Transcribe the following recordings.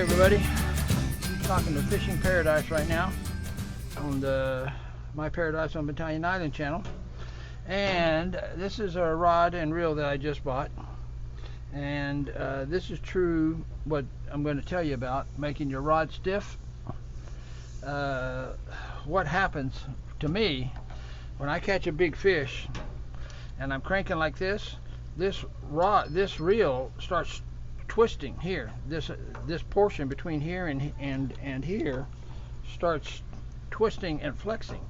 everybody, talking to Fishing Paradise right now on the My Paradise on Battalion Island channel, and this is a rod and reel that I just bought, and this is true what I'm going to tell you about making your rod stiff. What happens to me when I catch a big fish and I'm cranking like this reel starts twisting here. This portion between here and here starts twisting and flexing.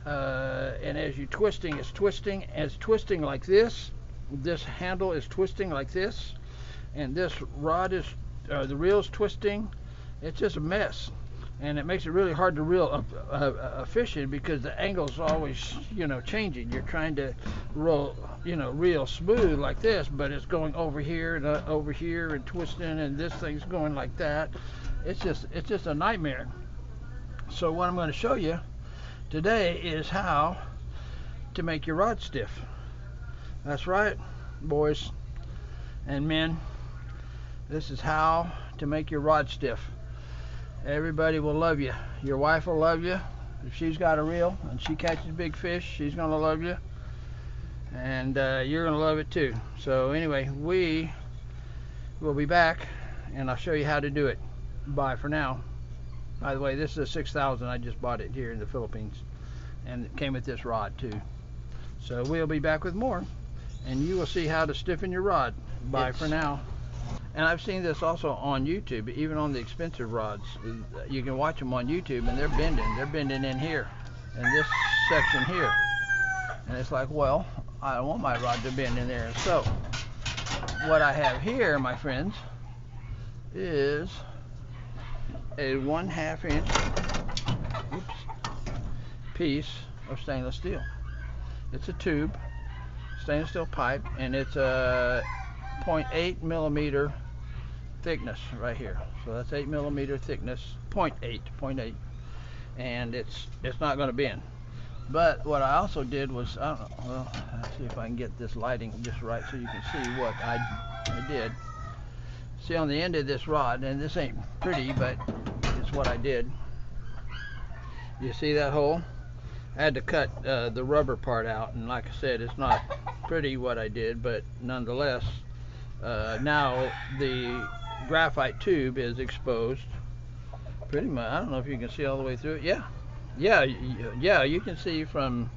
And as you twisting, it's twisting like this. This handle is twisting like this, and this rod is the reel's twisting. It's just a mess, and it makes it really hard to reel a fish in because the angle's always, changing. You're trying to reel smooth like this, but it's going over here and twisting, and this thing's going like that. It's just a nightmare. So what I'm going to show you today is how to make your rod stiff. That's right, boys and men. This is how to make your rod stiff. Everybody will love you. Your wife will love you. If she's got a reel and she catches big fish, she's going to love you. And you're going to love it too. So anyway, we will be back and I'll show you how to do it. Bye for now. By the way, this is a 6000. I just bought it here in the Philippines. And it came with this rod too. So we'll be back with more. And you will see how to stiffen your rod. Bye for now. And I've seen this also on YouTube, even on the expensive rods. You can watch them on YouTube and they're bending in here, in this section here. And it's like, well, I don't want my rod to bend in there. So what I have here, my friends, is a 1/2 inch piece of stainless steel. It's a tube, stainless steel pipe, and it's a 0.8 millimeter thickness right here. So that's 8 millimeter thickness, 0.8, and it's not going to bend. But what I also did was, I don't know, well, let's see if I can get this lighting just right so you can see what I did. See on the end of this rod, and this ain't pretty, but it's what I did. You see that hole? I had to cut the rubber part out, and like I said, it's not pretty what I did, but nonetheless, now the graphite tube is exposed pretty much. I don't know if you can see all the way through it. Yeah, you can see from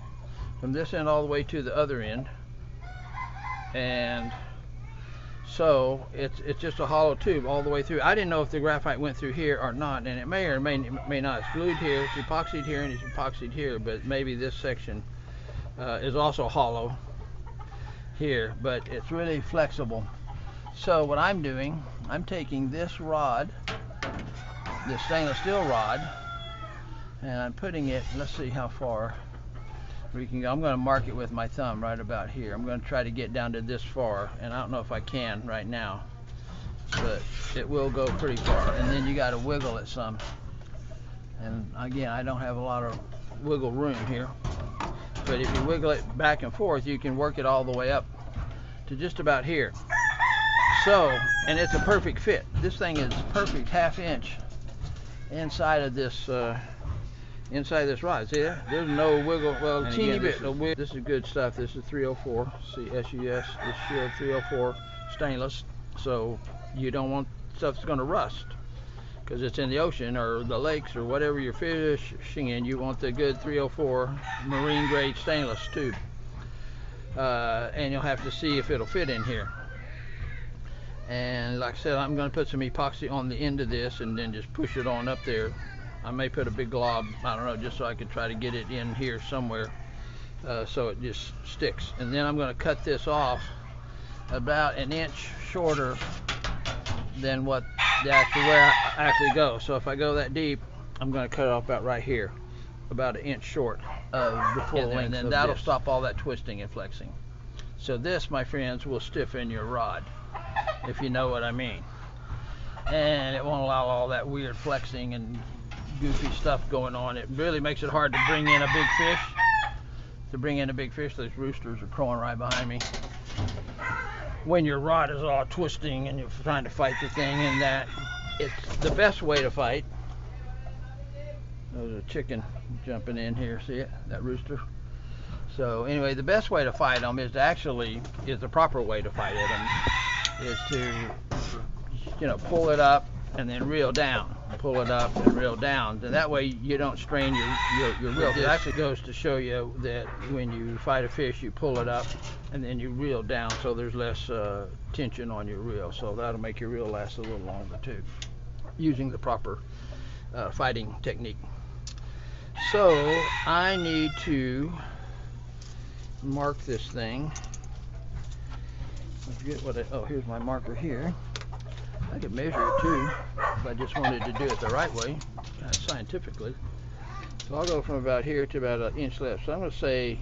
this end all the way to the other end. And so it's just a hollow tube all the way through. I didn't know if the graphite went through here or not, and it may or may not. It's glued here, it's epoxied here, and it's epoxied here, but maybe this section is also hollow here, but it's really flexible. So what I'm doing, I'm taking this rod, this stainless steel rod, and I'm putting it, let's see how far we can go. I'm going to mark it with my thumb right about here. I'm going to try to get down to this far, and I don't know if I can right now, but it will go pretty far. And then you got to wiggle it some. And again, I don't have a lot of wiggle room here, but if you wiggle it back and forth, you can work it all the way up to just about here. So, and it's a perfect fit. This thing is perfect 1/2 inch inside of this rod. See there? There's no wiggle. Well, and teeny bit. This is good stuff. This is 304. See, SUS. This shield 304 stainless. So you don't want stuff that's going to rust because it's in the ocean or the lakes or whatever you're fishing in. You want the good 304 marine grade stainless tube. And you'll have to see if it'll fit in here. And like I said, I'm going to put some epoxy on the end of this and then just push it on up there. I may put a big glob, I don't know, just so I could try to get it in here somewhere so it just sticks. And then I'm going to cut this off about 1 inch shorter than what where I actually go. So if I go that deep, I'm going to cut it off about right here, about 1 inch short of the full length, and then that'll stop all that twisting and flexing. So this, my friends, will stiffen your rod, if you know what I mean. And it won't allow all that weird flexing and goofy stuff going on. It really makes it hard to bring in a big fish. Those roosters are crowing right behind me. when your rod is all twisting and you're trying to fight the thing, and that it's the best way to fight. There's a chicken jumping in here, see it? That rooster. So anyway, the best way to fight them is the proper way to fight them is to, pull it up and then reel down. Pull it up and reel down. And that way you don't strain your reel. It actually goes to show you that when you fight a fish, you pull it up and then you reel down, so there's less tension on your reel. So that'll make your reel last a little longer too, using the proper fighting technique. So I need to mark this thing. I forget what here's my marker here. I could measure it too if I just wanted to do it the right way, kind of scientifically. So I'll go from about here to about 1 inch left. So I'm going to say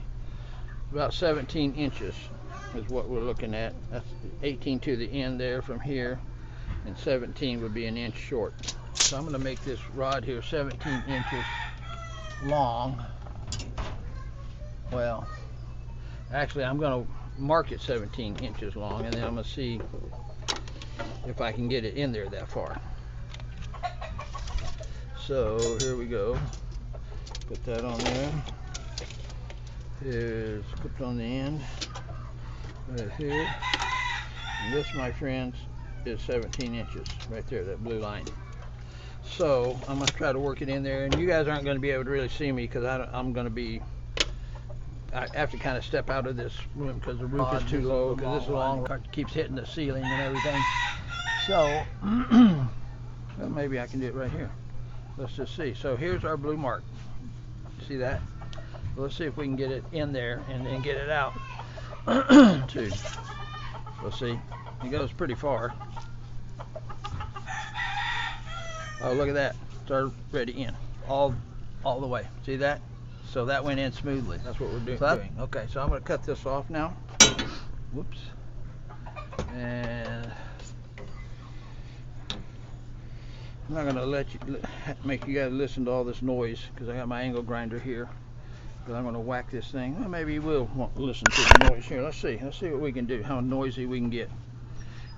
about 17 inches is what we're looking at. That's 18 to the end there from here, and 17 would be 1 inch short. So I'm going to make this rod here 17 inches long. Well, actually I'm going to mark it 17 inches long, and then I'm going to see if I can get it in there that far. So here we go. Put that on there. Here's clipped on the end right here. And this, my friends, is 17 inches right there, that blue line. So I'm going to try to work it in there, and you guys aren't going to be able to really see me because I'm going to be, I have to kind of step out of this room because the roof is too low, because this long part keeps hitting the ceiling and everything. So well, maybe I can do it right here. Let's just see. So here's our blue mark. See that? Let's see if we can get it in there and then get it out too. Let's see. It goes pretty far. Oh, look at that. It's already in. All the way. See that? So that went in smoothly. That's what we're doing. Okay, so I'm going to cut this off now. Whoops. And I'm not going to make you guys listen to all this noise because I got my angle grinder here. But I'm going to whack this thing. Well, maybe you will want to listen to the noise here. Let's see what we can do, how noisy we can get.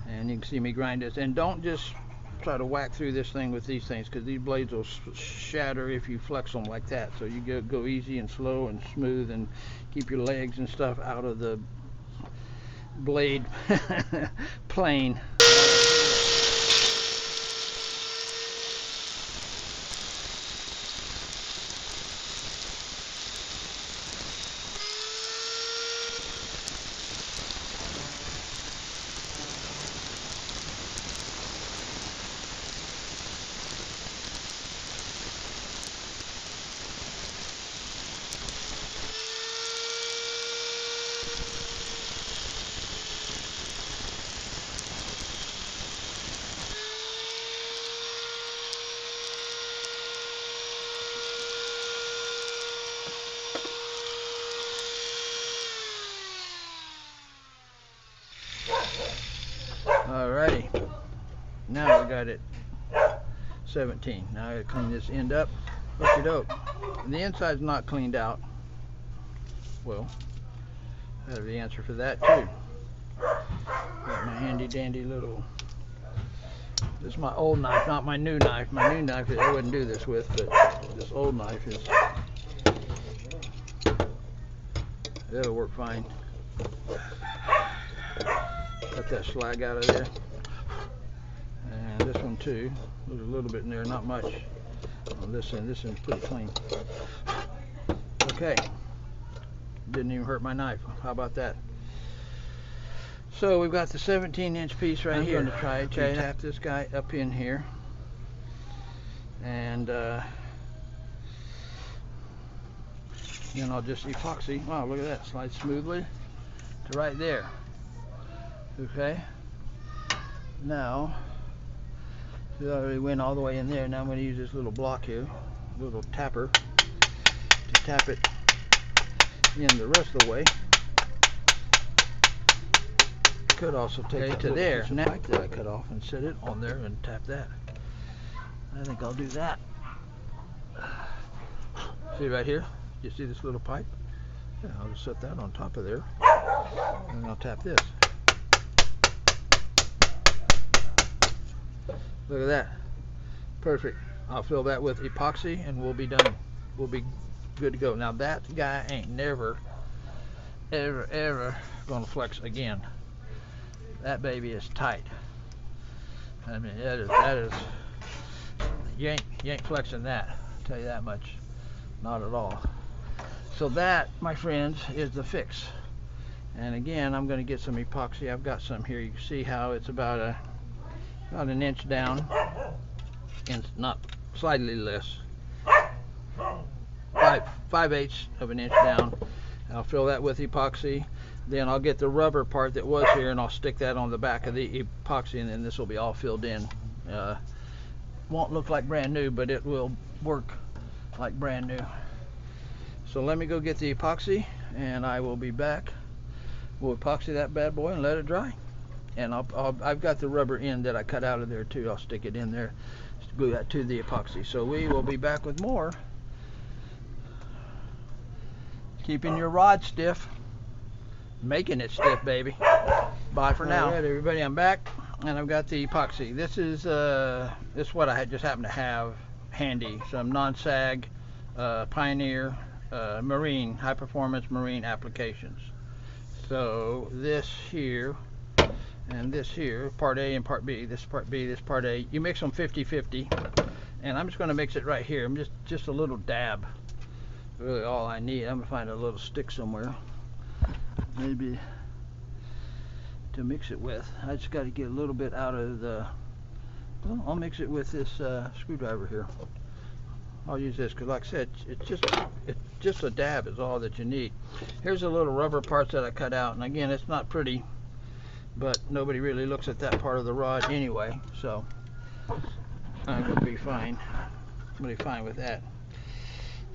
And you can see me grind this. And don't just try to whack through this thing with these things, because these blades will shatter if you flex them like that. So you go easy and slow and smooth, and keep your legs and stuff out of the blade plane. Alrighty, now we got it 17. Now I gotta clean this end up. Okie doke. The inside's not cleaned out. Well, I have the answer for that too. Got my handy dandy little, this is my old knife, not my new knife. My new knife I wouldn't do this with, but this old knife is, it'll work fine. Cut that slag out of there. And this one too. There's a little bit in there, not much. On this end, this end's pretty clean. Okay. Didn't even hurt my knife. How about that? So we've got the 17-inch piece right here. I'm going to try to tap this guy up in here. And then I'll just epoxy. Wow, look at that. Slide smoothly to right there. Okay, now it already went all the way in there. Now I'm going to use this little block here, little tapper, to tap it in the rest of the way. Could also take it to there. Now that I cut off and set it on there and tap that. I think I'll do that. See right here? You see this little pipe? Yeah, I'll just set that on top of there, and I'll tap this. Look at that. Perfect. I'll fill that with epoxy and we'll be done. We'll be good to go. Now that guy ain't never, ever gonna flex again. That baby is tight. I mean, that is you ain't flexing that. I'll tell you that much. Not at all. So that, my friends, is the fix. And again, I'm going to get some epoxy. I've got some here. You can see how it's about an inch down, and not slightly less. 5/8 of an inch down. I'll fill that with epoxy. Then I'll get the rubber part that was here and I'll stick that on the back of the epoxy, and then this will be all filled in. Won't look like brand new, but it will work like brand new. So let me go get the epoxy and I will be back. We'll epoxy that bad boy and let it dry. And I've got the rubber end that I cut out of there too. I'll stick it in there, glue that to the epoxy. So we will be back with more. Keeping your rod stiff, making it stiff, baby. Bye for now. All right, everybody, I'm back and I've got the epoxy. This is what I just happened to have handy. Some non-sag Pioneer marine, high performance marine applications. So this here and this here, part A and part B. This part B, this part A. You mix them 50-50, and I'm just going to mix it right here. I'm just a little dab. Really all I need. I'm gonna find a little stick somewhere, maybe to mix it with. I just got to get a little bit out of the. Well, I'll mix it with this screwdriver here. I'll use this because, like I said, it's just a dab is all that you need. Here's the little rubber parts that I cut out, and again, it's not pretty, but nobody really looks at that part of the rod anyway, so I'm gonna be fine. I'm gonna be fine with that.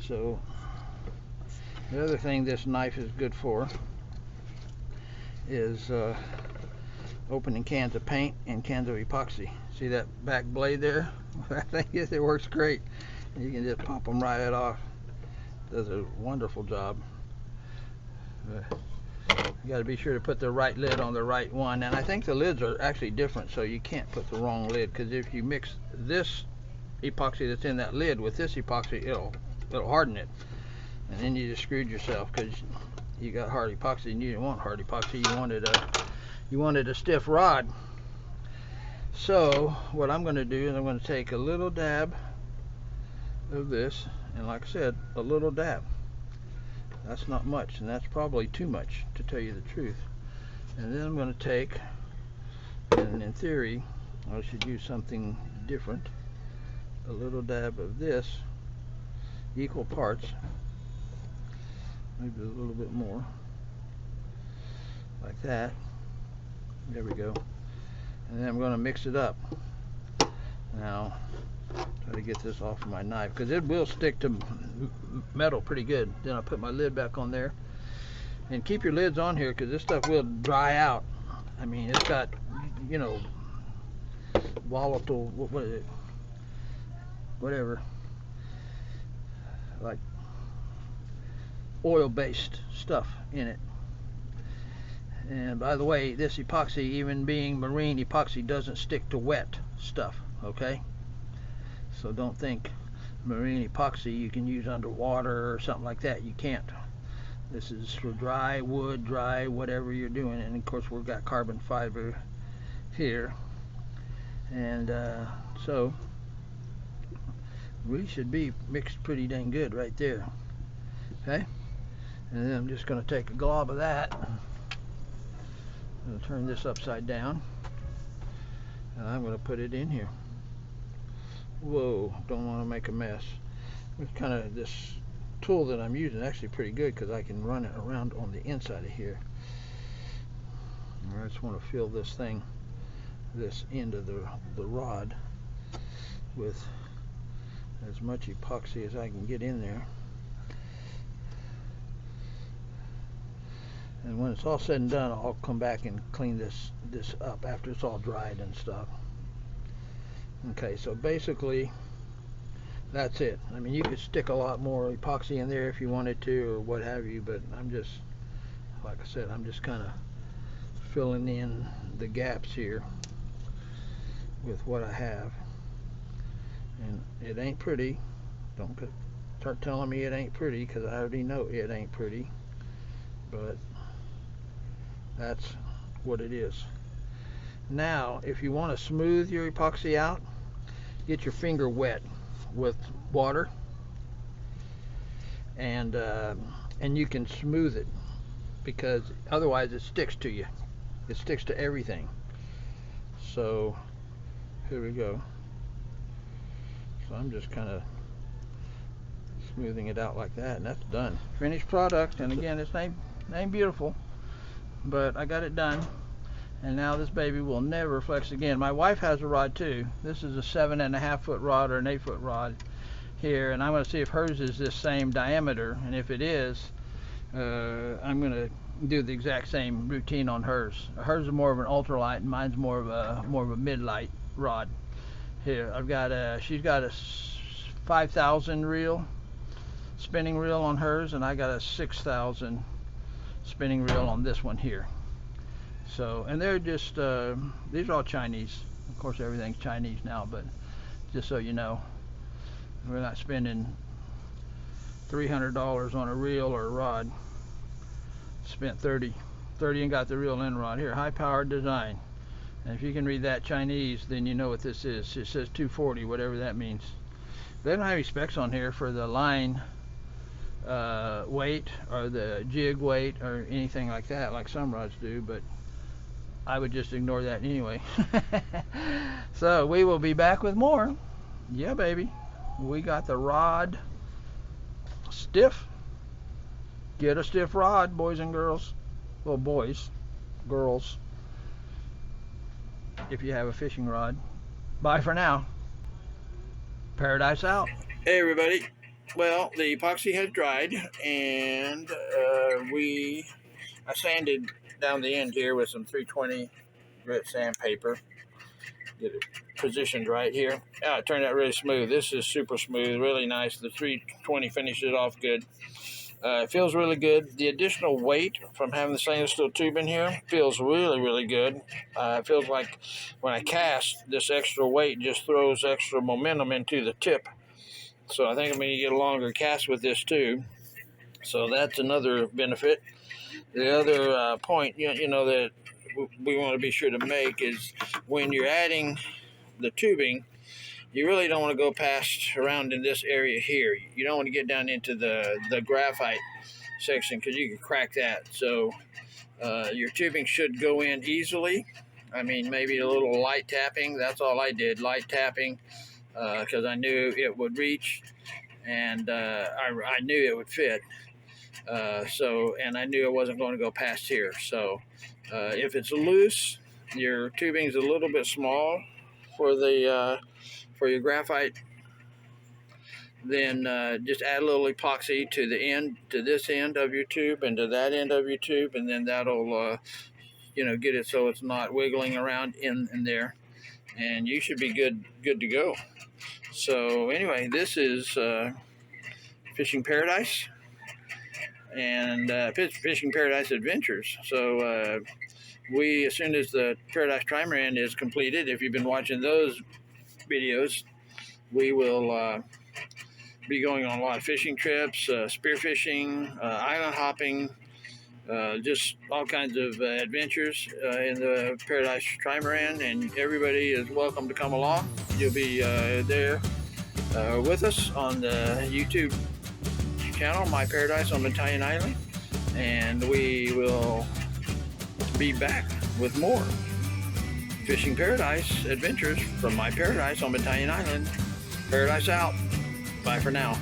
So. The other thing this knife is good for is opening cans of paint and cans of epoxy. See that back blade there? I think it works great. You can just pop them right off. Does a wonderful job. You got to be sure to put the right lid on the right one, and I think the lids are actually different, so you can't put the wrong lid, because if you mix this epoxy that's in that lid with this epoxy, it'll harden it. And then you just screwed yourself because you got hard epoxy and you didn't want hard epoxy. You wanted a stiff rod. So what I'm going to do is I'm going to take a little dab of this, and like I said, a little dab. That's not much, and that's probably too much, to tell you the truth. And then I'm going to take, and in theory I should use something different, a little dab of this, equal parts. Maybe a little bit more, like that. There we go. And then I'm going to mix it up. Now, try to get this off of my knife, because it will stick to metal pretty good. Then I'll put my lid back on there. And keep your lids on here, because this stuff will dry out. I mean, it's got, you know, volatile, what is it? Whatever. Like oil-based stuff in it. And by the way, this epoxy, even being marine epoxy, doesn't stick to wet stuff, okay? So don't think marine epoxy you can use underwater or something like that. You can't. This is for dry wood, dry whatever you're doing. And of course we've got carbon fiber here, and so we should be mixed pretty dang good right there. Okay, and then I'm just going to take a glob of that. I'm going to turn this upside down, and I'm going to put it in here. Whoa, don't want to make a mess. It's kind of, this tool that I'm using is actually pretty good because I can run it around on the inside of here. I just want to fill this thing, this end of the rod, with as much epoxy as I can get in there. And when it's all said and done, I'll come back and clean this up after it's all dried and stuff. Okay, so basically that's it. I mean, you could stick a lot more epoxy in there if you wanted to, or what have you, but I'm just, like I said, I'm just kind of filling in the gaps here with what I have. And it ain't pretty. Don't start telling me it ain't pretty, because I already know it ain't pretty. But that's what it is. Now, if you want to smooth your epoxy out, get your finger wet with water, and you can smooth it, because otherwise it sticks to you. It sticks to everything. So here we go. So I'm just kind of smoothing it out like that, and that's done. Finished product, and again, it's ain't beautiful, but I got it done. And now this baby will never flex again. My wife has a rod too. This is a 7.5 foot rod or an 8 foot rod here, and I'm going to see if hers is this same diameter, and if it is, I'm going to do the exact same routine on hers. Hers is more of an ultralight, and mine's more of a mid-light rod. Here, she's got a 5,000 reel, spinning reel on hers, and I got a 6,000 spinning reel on this one here. So, and they're just, these are all Chinese. Of course, everything's Chinese now, but just so you know, we're not spending $300 on a reel or a rod. Spent 30 and got the reel and rod. Here, high-powered design. And if you can read that Chinese, then you know what this is. It says 240, whatever that means. They don't have any specs on here for the line weight or the jig weight or anything like that, like some rods do, but I would just ignore that anyway. So we will be back with more. Yeah, baby. We got the rod stiff. Get a stiff rod, boys and girls. Well, boys, girls, if you have a fishing rod. Bye for now. Paradise out. Hey everybody. Well, the epoxy has dried, and I sanded down the end here with some 320 grit sandpaper. Get it positioned right here. Yeah, it turned out really smooth. This is super smooth, really nice. The 320 finished it off good. It feels really good. The additional weight from having the stainless steel tube in here feels really, really good. It feels like when I cast, this extra weight just throws extra momentum into the tip. So I think I'm going to get a longer cast with this too. So that's another benefit. The other point, you know, that we want to be sure to make is when you're adding the tubing, you really don't want to go past around in this area here. You don't want to get down into the graphite section, because you can crack that. So your tubing should go in easily. I mean, maybe a little light tapping. That's all I did, light tapping, because I knew it would reach, and I knew it would fit. And I knew it wasn't going to go past here. So if it's loose, your tubing's a little bit small for the for your graphite, then just add a little epoxy to the end, to this end of your tube and to that end of your tube, and then that'll get it so it's not wiggling around in there, and you should be good to go. So anyway, this is Fishing Paradise and Fishing Paradise Adventures. So as soon as the Paradise Trimaran is completed, if you've been watching those videos, we will be going on a lot of fishing trips, spearfishing, island hopping, just all kinds of adventures in the Paradise Trimaran, and everybody is welcome to come along. You'll be there with us on the YouTube channel, My Paradise on Battalion Island, and we will be back with more Fishing Paradise adventures from My Paradise on Battalion Island. Paradise out. Bye for now.